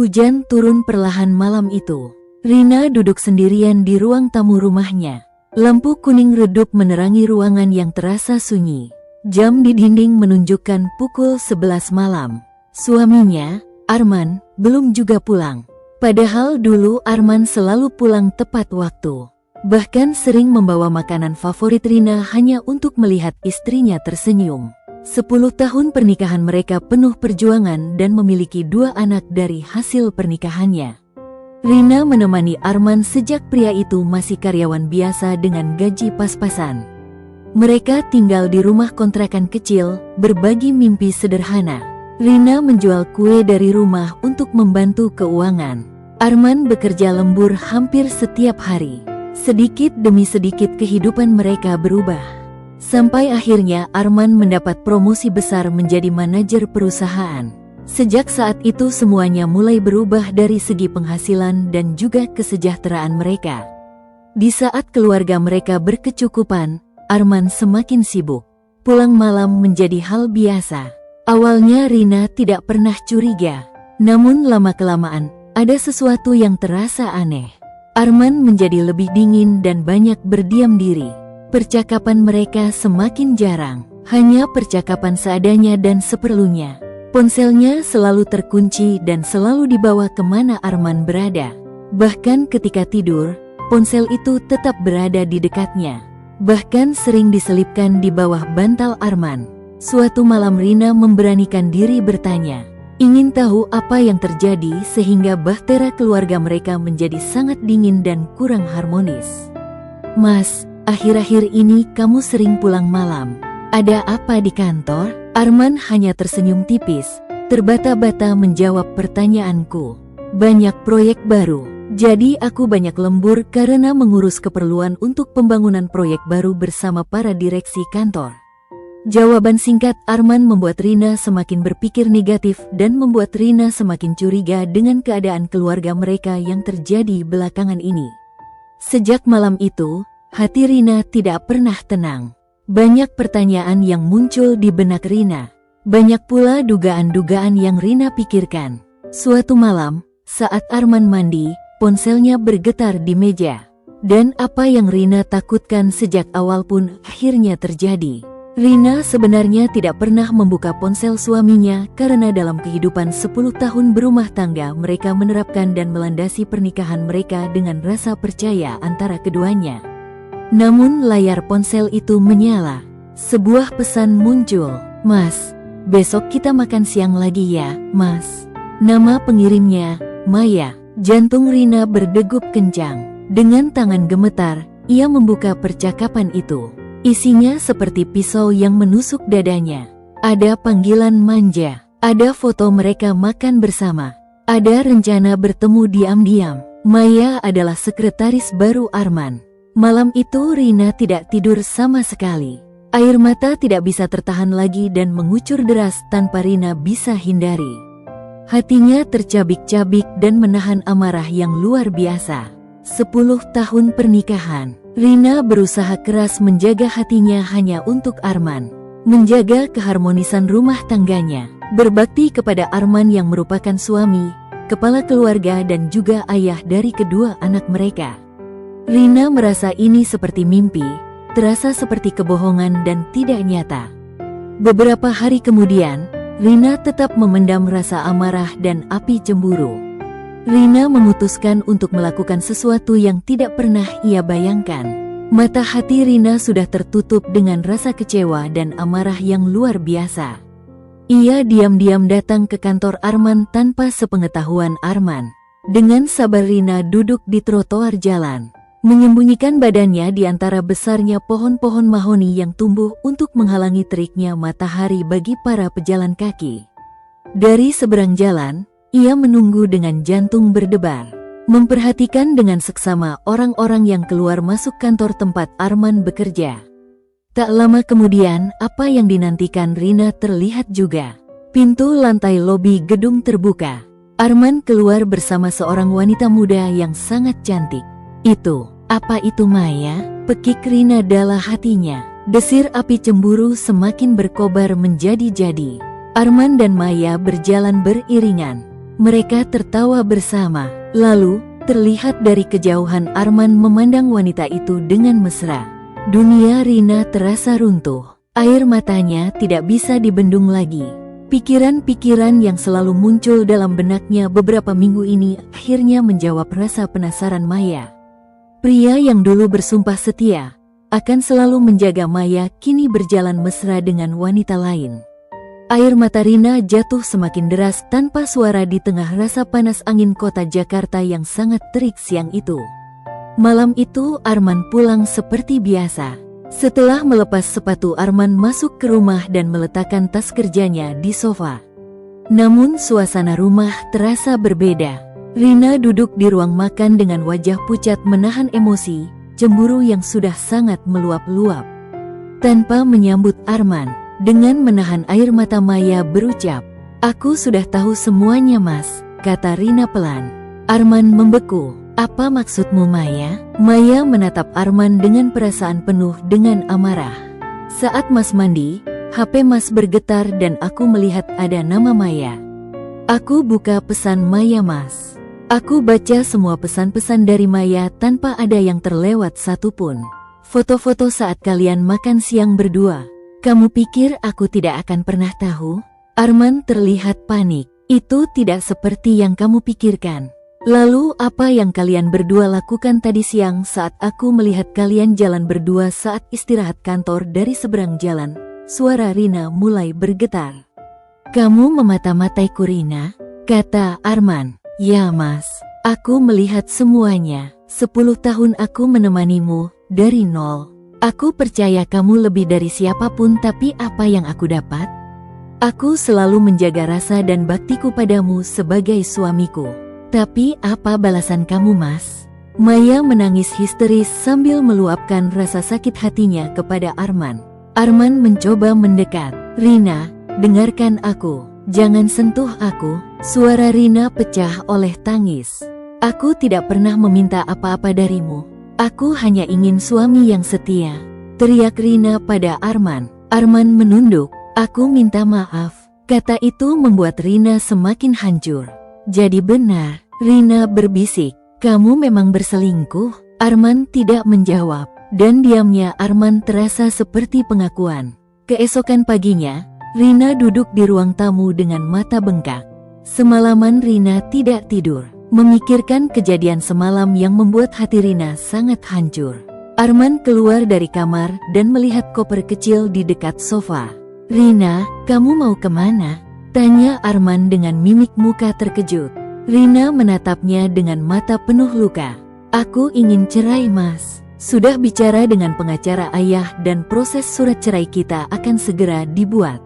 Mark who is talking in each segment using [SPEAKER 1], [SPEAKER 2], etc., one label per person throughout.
[SPEAKER 1] Hujan turun perlahan malam itu. Rina duduk sendirian di ruang tamu rumahnya. Lampu kuning redup menerangi ruangan yang terasa sunyi. Jam di dinding menunjukkan pukul 11 malam. Suaminya, Arman, belum juga pulang. Padahal dulu Arman selalu pulang tepat waktu. Bahkan sering membawa makanan favorit Rina hanya untuk melihat istrinya tersenyum. 10 tahun pernikahan mereka penuh perjuangan dan memiliki 2 anak dari hasil pernikahannya. Rina menemani Arman sejak pria itu masih karyawan biasa dengan gaji pas-pasan. Mereka tinggal di rumah kontrakan kecil, berbagi mimpi sederhana. Rina menjual kue dari rumah untuk membantu keuangan. Arman bekerja lembur hampir setiap hari. Sedikit demi sedikit kehidupan mereka berubah. Sampai akhirnya Arman mendapat promosi besar menjadi manajer perusahaan. Sejak saat itu semuanya mulai berubah dari segi penghasilan dan juga kesejahteraan mereka. Di saat keluarga mereka berkecukupan, Arman semakin sibuk. Pulang malam menjadi hal biasa. Awalnya Rina tidak pernah curiga. Namun lama-kelamaan, ada sesuatu yang terasa aneh. Arman menjadi lebih dingin dan banyak berdiam diri. Percakapan mereka semakin jarang, hanya percakapan seadanya dan seperlunya. Ponselnya selalu terkunci dan selalu dibawa kemana Arman berada. Bahkan ketika tidur, ponsel itu tetap berada di dekatnya. Bahkan sering diselipkan di bawah bantal Arman. Suatu malam Rina memberanikan diri bertanya. Ingin tahu apa yang terjadi sehingga bahtera keluarga mereka menjadi sangat dingin dan kurang harmonis. "Mas, akhir-akhir ini kamu sering pulang malam. Ada apa di kantor?" Arman hanya tersenyum tipis, terbata-bata menjawab pertanyaanku. "Banyak proyek baru. Jadi aku banyak lembur karena mengurus keperluan untuk pembangunan proyek baru bersama para direksi kantor." Jawaban singkat Arman membuat Rina semakin berpikir negatif dan membuat Rina semakin curiga dengan keadaan keluarga mereka yang terjadi belakangan ini. Sejak malam itu, hati Rina tidak pernah tenang. Banyak pertanyaan yang muncul di benak Rina. Banyak pula dugaan-dugaan yang Rina pikirkan. Suatu malam, saat Arman mandi, ponselnya bergetar di meja. Dan apa yang Rina takutkan sejak awal pun akhirnya terjadi. Rina sebenarnya tidak pernah membuka ponsel suaminya karena dalam kehidupan 10 tahun berumah tangga mereka menerapkan dan melandasi pernikahan mereka dengan rasa percaya antara keduanya. Namun layar ponsel itu menyala. Sebuah pesan muncul. "Mas, besok kita makan siang lagi ya, Mas." Nama pengirimnya, Maya. Jantung Rina berdegup kencang. Dengan tangan gemetar, ia membuka percakapan itu. Isinya seperti pisau yang menusuk dadanya. Ada panggilan manja. Ada foto mereka makan bersama. Ada rencana bertemu diam-diam. Maya adalah sekretaris baru Arman. Malam itu Rina tidak tidur sama sekali. Air mata tidak bisa tertahan lagi dan mengucur deras tanpa Rina bisa hindari. Hatinya tercabik-cabik dan menahan amarah yang luar biasa. 10 tahun pernikahan. Rina berusaha keras menjaga hatinya hanya untuk Arman. Menjaga keharmonisan rumah tangganya. Berbakti kepada Arman yang merupakan suami, kepala keluarga dan juga ayah dari kedua anak mereka. Rina merasa ini seperti mimpi, terasa seperti kebohongan dan tidak nyata. Beberapa hari kemudian, Rina tetap memendam rasa amarah dan api cemburu. Rina memutuskan untuk melakukan sesuatu yang tidak pernah ia bayangkan. Mata hati Rina sudah tertutup dengan rasa kecewa dan amarah yang luar biasa. Ia diam-diam datang ke kantor Arman tanpa sepengetahuan Arman. Dengan sabar Rina duduk di trotoar jalan, menyembunyikan badannya di antara besarnya pohon-pohon mahoni yang tumbuh untuk menghalangi teriknya matahari bagi para pejalan kaki. Dari seberang jalan, ia menunggu dengan jantung berdebar, memperhatikan dengan seksama orang-orang yang keluar masuk kantor tempat Arman bekerja. Tak lama kemudian, apa yang dinantikan Rina terlihat juga. Pintu lantai lobi gedung terbuka. Arman keluar bersama seorang wanita muda yang sangat cantik. Apa itu Maya? Pekik Rina dalam hatinya. Desir api cemburu semakin berkobar menjadi-jadi. Arman dan Maya berjalan beriringan. Mereka tertawa bersama. Lalu, terlihat dari kejauhan Arman memandang wanita itu dengan mesra. Dunia Rina terasa runtuh. Air matanya tidak bisa dibendung lagi. Pikiran-pikiran yang selalu muncul dalam benaknya beberapa minggu ini akhirnya menjawab rasa penasaran Maya. Pria yang dulu bersumpah setia akan selalu menjaga Maya kini berjalan mesra dengan wanita lain. Air mata Rina jatuh semakin deras tanpa suara di tengah rasa panas angin kota Jakarta yang sangat terik siang itu. Malam itu Arman pulang seperti biasa. Setelah melepas sepatu, Arman masuk ke rumah dan meletakkan tas kerjanya di sofa. Namun suasana rumah terasa berbeda. Rina duduk di ruang makan dengan wajah pucat menahan emosi, cemburu yang sudah sangat meluap-luap. Tanpa menyambut Arman, dengan menahan air mata Maya berucap, "Aku sudah tahu semuanya Mas," kata Rina pelan. Arman membeku. "Apa maksudmu Maya?" Maya menatap Arman dengan perasaan penuh dengan amarah. "Saat Mas mandi, HP Mas bergetar dan aku melihat ada nama Maya. Aku buka pesan Maya Mas. Aku baca semua pesan-pesan dari Maya tanpa ada yang terlewat satupun. Foto-foto saat kalian makan siang berdua. Kamu pikir aku tidak akan pernah tahu?" Arman terlihat panik. "Itu tidak seperti yang kamu pikirkan. Lalu apa yang kalian berdua lakukan tadi siang saat aku melihat kalian jalan berdua saat istirahat kantor dari seberang jalan?" Suara Rina mulai bergetar. "Kamu memata-mataiku Rina?" kata Arman. "Ya Mas, aku melihat semuanya. 10 tahun aku menemanimu, dari nol. Aku percaya kamu lebih dari siapapun, tapi apa yang aku dapat? Aku selalu menjaga rasa dan baktiku padamu sebagai suamiku. Tapi apa balasan kamu Mas?" Maya menangis histeris sambil meluapkan rasa sakit hatinya kepada Arman. Arman mencoba mendekat. "Rina, dengarkan aku. Jangan sentuh aku." Suara Rina pecah oleh tangis. "Aku tidak pernah meminta apa-apa darimu. Aku hanya ingin suami yang setia," teriak Rina pada Arman. Arman menunduk. "Aku minta maaf." Kata itu membuat Rina semakin hancur. "Jadi benar," Rina berbisik, "kamu memang berselingkuh?" Arman tidak menjawab, dan diamnya Arman terasa seperti pengakuan. Keesokan paginya, Rina duduk di ruang tamu dengan mata bengkak. Semalaman Rina tidak tidur, memikirkan kejadian semalam yang membuat hati Rina sangat hancur. Arman keluar dari kamar dan melihat koper kecil di dekat sofa. "Rina, kamu mau kemana?" tanya Arman dengan mimik muka terkejut. Rina menatapnya dengan mata penuh luka. "Aku ingin cerai Mas. Sudah bicara dengan pengacara ayah dan proses surat cerai kita akan segera dibuat."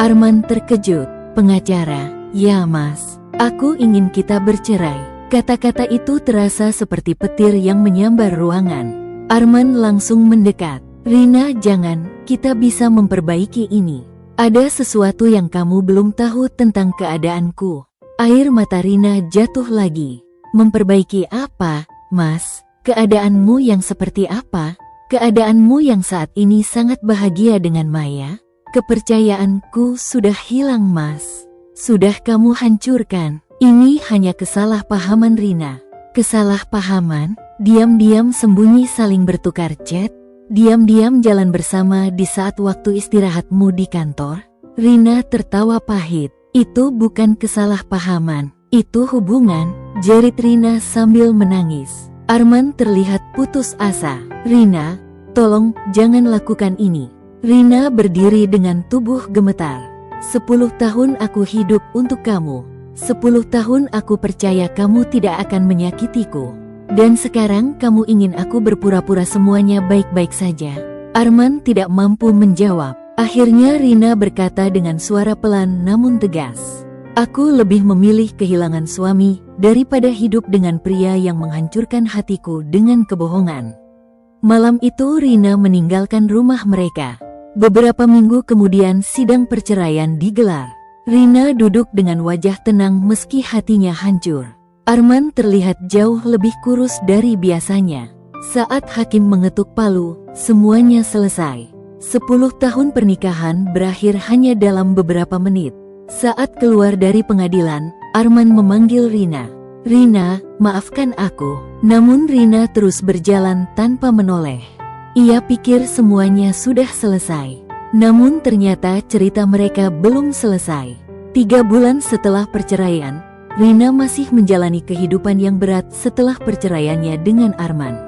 [SPEAKER 1] Arman terkejut. "Pengacara?" "Ya Mas. Aku ingin kita bercerai." Kata-kata itu terasa seperti petir yang menyambar ruangan. Arman langsung mendekat. "Rina jangan, kita bisa memperbaiki ini. Ada sesuatu yang kamu belum tahu tentang keadaanku." Air mata Rina jatuh lagi. "Memperbaiki apa, Mas? Keadaanmu yang seperti apa?" "Keadaanmu yang saat ini sangat bahagia dengan Maya. Kepercayaanku sudah hilang Mas. Sudah kamu hancurkan." Ini hanya kesalahpahaman Rina. Kesalahpahaman? Diam-diam sembunyi saling bertukar chat? Diam-diam jalan bersama di saat waktu istirahatmu di kantor? Rina tertawa pahit. "Itu bukan kesalahpahaman, itu hubungan," jerit Rina sambil menangis. Arman terlihat putus asa. "Rina, tolong jangan lakukan ini." Rina berdiri dengan tubuh gemetar. 10 tahun aku hidup untuk kamu. 10 tahun aku percaya kamu tidak akan menyakitiku. Dan sekarang kamu ingin aku berpura-pura semuanya baik-baik saja?" Arman tidak mampu menjawab. Akhirnya Rina berkata dengan suara pelan namun tegas, "Aku lebih memilih kehilangan suami daripada hidup dengan pria yang menghancurkan hatiku dengan kebohongan." Malam itu Rina meninggalkan rumah mereka. Beberapa minggu kemudian sidang perceraian digelar. Rina duduk dengan wajah tenang meski hatinya hancur. Arman terlihat jauh lebih kurus dari biasanya. Saat hakim mengetuk palu, semuanya selesai. 10 tahun pernikahan berakhir hanya dalam beberapa menit. Saat keluar dari pengadilan, Arman memanggil Rina. "Rina, maafkan aku." Namun Rina terus berjalan tanpa menoleh. Ia pikir semuanya sudah selesai. Namun ternyata cerita mereka belum selesai. 3 bulan setelah perceraian, Rina masih menjalani kehidupan yang berat setelah perceraiannya dengan Arman.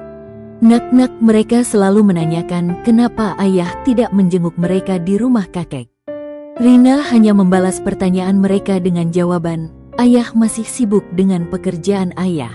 [SPEAKER 1] Nak-nak mereka selalu menanyakan kenapa ayah tidak menjenguk mereka di rumah kakek. Rina hanya membalas pertanyaan mereka dengan jawaban, "Ayah masih sibuk dengan pekerjaan ayah.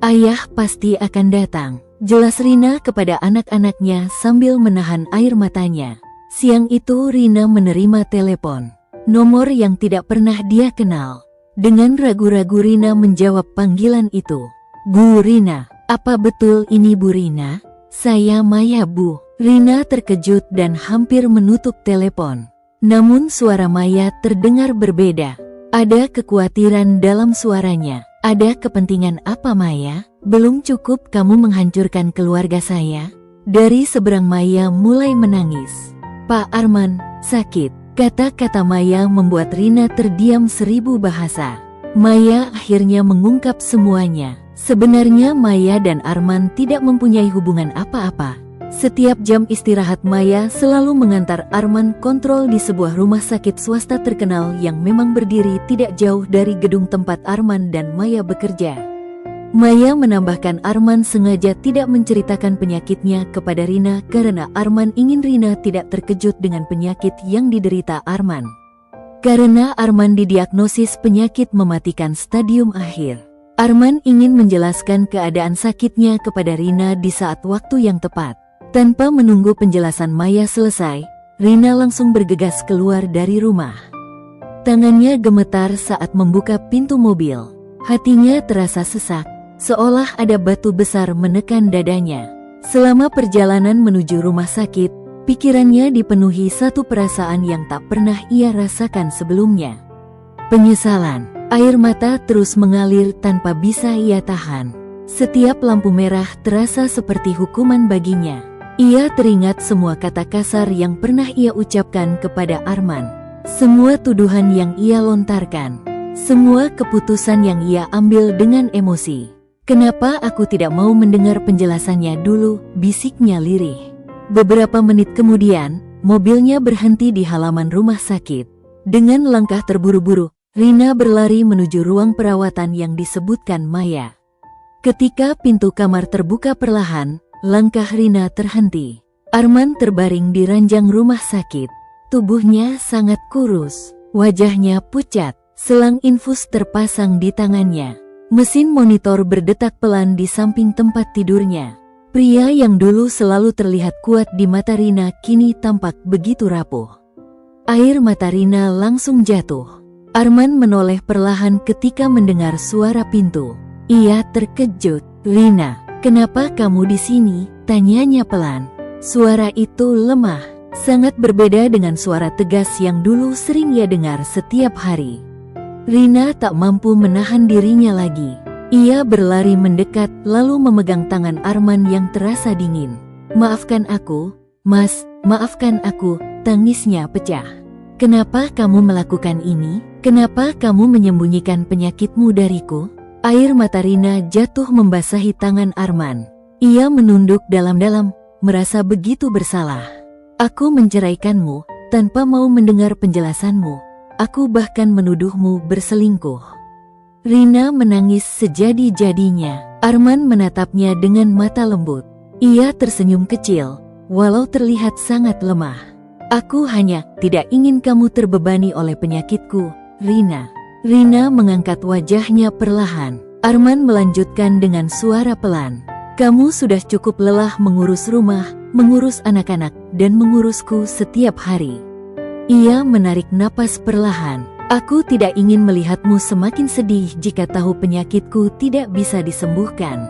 [SPEAKER 1] Ayah pasti akan datang," jelas Rina kepada anak-anaknya sambil menahan air matanya. Siang itu Rina menerima telepon, nomor yang tidak pernah dia kenal. Dengan ragu-ragu Rina menjawab panggilan itu. "Bu Rina, apa betul ini Bu Rina?" "Saya Maya, Bu." Rina terkejut dan hampir menutup telepon. Namun suara Maya terdengar berbeda. Ada kekhawatiran dalam suaranya. "Ada kepentingan apa Maya? Belum cukup kamu menghancurkan keluarga saya?" Dari seberang Maya mulai menangis. "Pak Arman sakit." Kata-kata Maya membuat Rina terdiam 1000 bahasa. Maya akhirnya mengungkap semuanya. Sebenarnya Maya dan Arman tidak mempunyai hubungan apa-apa. Setiap jam istirahat Maya selalu mengantar Arman kontrol di sebuah rumah sakit swasta terkenal yang memang berdiri tidak jauh dari gedung tempat Arman dan Maya bekerja. Maya menambahkan Arman sengaja tidak menceritakan penyakitnya kepada Rina karena Arman ingin Rina tidak terkejut dengan penyakit yang diderita Arman. Karena Arman didiagnosis penyakit mematikan stadium akhir. Arman ingin menjelaskan keadaan sakitnya kepada Rina di saat waktu yang tepat. Tanpa menunggu penjelasan Maya selesai, Rina langsung bergegas keluar dari rumah. Tangannya gemetar saat membuka pintu mobil. Hatinya terasa sesak, seolah ada batu besar menekan dadanya. Selama perjalanan menuju rumah sakit, pikirannya dipenuhi satu perasaan yang tak pernah ia rasakan sebelumnya. Penyesalan. Air mata terus mengalir tanpa bisa ia tahan. Setiap lampu merah terasa seperti hukuman baginya. Ia teringat semua kata kasar yang pernah ia ucapkan kepada Arman. Semua tuduhan yang ia lontarkan. Semua keputusan yang ia ambil dengan emosi. "Kenapa aku tidak mau mendengar penjelasannya dulu?" bisiknya lirih. Beberapa menit kemudian, mobilnya berhenti di halaman rumah sakit. Dengan langkah terburu-buru, Rina berlari menuju ruang perawatan yang disebutkan Maya. Ketika pintu kamar terbuka perlahan, langkah Rina terhenti. Arman terbaring di ranjang rumah sakit. Tubuhnya sangat kurus, wajahnya pucat, selang infus terpasang di tangannya. Mesin monitor berdetak pelan di samping tempat tidurnya. Pria yang dulu selalu terlihat kuat di mata Rina kini tampak begitu rapuh. Air mata Rina langsung jatuh. Arman menoleh perlahan ketika mendengar suara pintu. Ia terkejut. "Rina, kenapa kamu di sini?" tanyanya pelan. Suara itu lemah, sangat berbeda dengan suara tegas yang dulu sering ia dengar setiap hari. Rina tak mampu menahan dirinya lagi. Ia berlari mendekat lalu memegang tangan Arman yang terasa dingin. "Maafkan aku, Mas, maafkan aku," tangisnya pecah. "Kenapa kamu melakukan ini? Kenapa kamu menyembunyikan penyakitmu dariku?" Air mata Rina jatuh membasahi tangan Arman. Ia menunduk dalam-dalam, merasa begitu bersalah. "Aku menceraikanmu tanpa mau mendengar penjelasanmu. Aku bahkan menuduhmu berselingkuh." Rina menangis sejadi-jadinya. Arman menatapnya dengan mata lembut. Ia tersenyum kecil, walau terlihat sangat lemah. "Aku hanya tidak ingin kamu terbebani oleh penyakitku, Rina." Rina mengangkat wajahnya perlahan. Arman melanjutkan dengan suara pelan. "Kamu sudah cukup lelah mengurus rumah, mengurus anak-anak, dan mengurusku setiap hari." Ia menarik napas perlahan. "Aku tidak ingin melihatmu semakin sedih jika tahu penyakitku tidak bisa disembuhkan."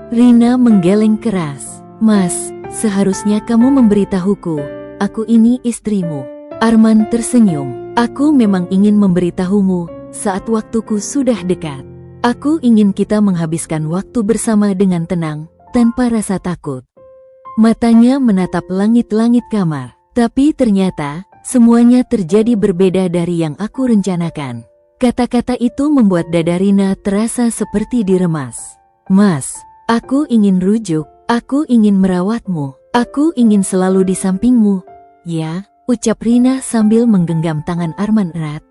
[SPEAKER 1] Rina menggeleng keras. "Mas, seharusnya kamu memberitahuku. Aku ini istrimu." Arman tersenyum. "Aku memang ingin memberitahumu saat waktuku sudah dekat. Aku ingin kita menghabiskan waktu bersama dengan tenang, tanpa rasa takut." Matanya menatap langit-langit kamar. "Tapi ternyata, semuanya terjadi berbeda dari yang aku rencanakan." Kata-kata itu membuat dada Rina terasa seperti diremas. Mas, aku ingin rujuk, aku ingin merawatmu, aku ingin selalu di sampingmu. Ya, ucap Rina sambil menggenggam tangan Arman erat.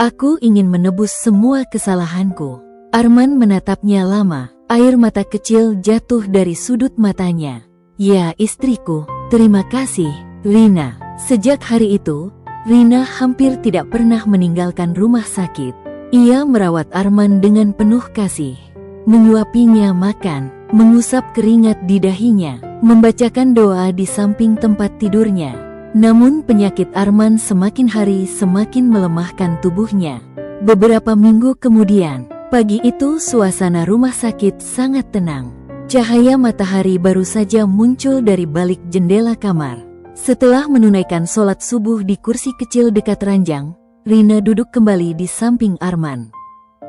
[SPEAKER 1] Aku ingin menebus semua kesalahanku. Arman menatapnya lama, air mata kecil jatuh dari sudut matanya. Ya istriku, terima kasih, Rina. Sejak hari itu, Rina hampir tidak pernah meninggalkan rumah sakit. Ia merawat Arman dengan penuh kasih, menyuapinya makan, mengusap keringat di dahinya, membacakan doa di samping tempat tidurnya. Namun penyakit Arman semakin hari semakin melemahkan tubuhnya. Beberapa minggu kemudian, pagi itu suasana rumah sakit sangat tenang. Cahaya matahari baru saja muncul dari balik jendela kamar. Setelah menunaikan sholat subuh di kursi kecil dekat ranjang, Rina duduk kembali di samping Arman.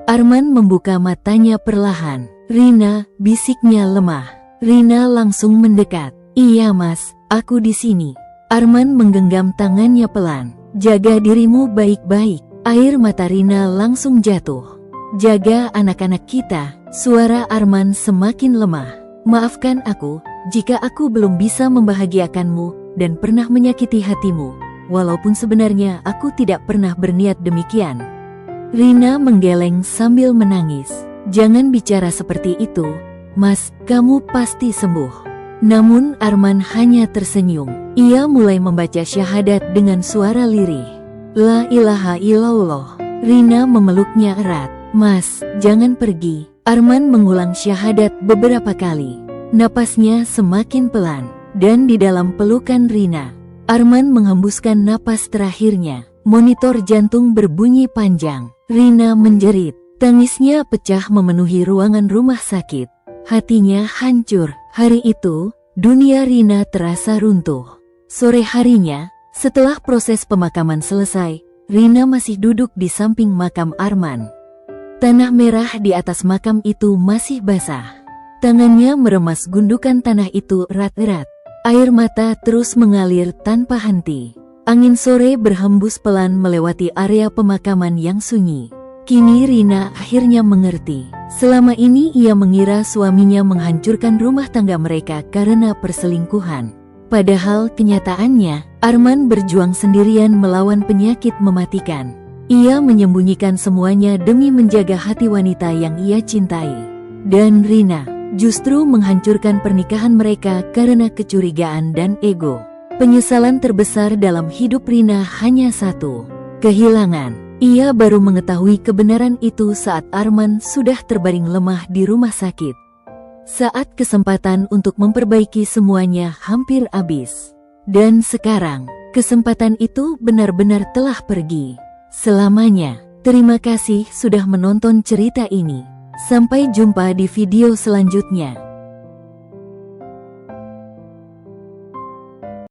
[SPEAKER 1] Arman membuka matanya perlahan. Rina, bisiknya lemah. Rina langsung mendekat. Iya mas, aku di sini. Arman menggenggam tangannya pelan. Jaga dirimu baik-baik. Air mata Rina langsung jatuh. Jaga anak-anak kita. Suara Arman semakin lemah. Maafkan aku, jika aku belum bisa membahagiakanmu dan pernah menyakiti hatimu, walaupun sebenarnya aku tidak pernah berniat demikian. Rina menggeleng sambil menangis. Jangan bicara seperti itu, mas, kamu pasti sembuh. Namun Arman hanya tersenyum. Ia mulai membaca syahadat dengan suara lirih. La ilaha illallah. Rina memeluknya erat. Mas, jangan pergi. Arman mengulang syahadat beberapa kali. Napasnya semakin pelan. Dan di dalam pelukan Rina, Arman menghembuskan napas terakhirnya. Monitor jantung berbunyi panjang. Rina menjerit. Tangisnya pecah memenuhi ruangan rumah sakit. Hatinya hancur. Hari itu, dunia Rina terasa runtuh. Sore harinya, setelah proses pemakaman selesai, Rina masih duduk di samping makam Arman. Tanah merah di atas makam itu masih basah. Tangannya meremas gundukan tanah itu erat-erat. Air mata terus mengalir tanpa henti. Angin sore berhembus pelan melewati area pemakaman yang sunyi. Kini Rina akhirnya mengerti. Selama ini ia mengira suaminya menghancurkan rumah tangga mereka karena perselingkuhan. Padahal kenyataannya, Arman berjuang sendirian melawan penyakit mematikan. Ia menyembunyikan semuanya demi menjaga hati wanita yang ia cintai. Dan Rina justru menghancurkan pernikahan mereka karena kecurigaan dan ego. Penyesalan terbesar dalam hidup Rina hanya satu, kehilangan. Ia baru mengetahui kebenaran itu saat Arman sudah terbaring lemah di rumah sakit. Saat kesempatan untuk memperbaiki semuanya hampir habis. Dan sekarang, kesempatan itu benar-benar telah pergi. Selamanya. Terima kasih sudah menonton cerita ini. Sampai jumpa di video selanjutnya.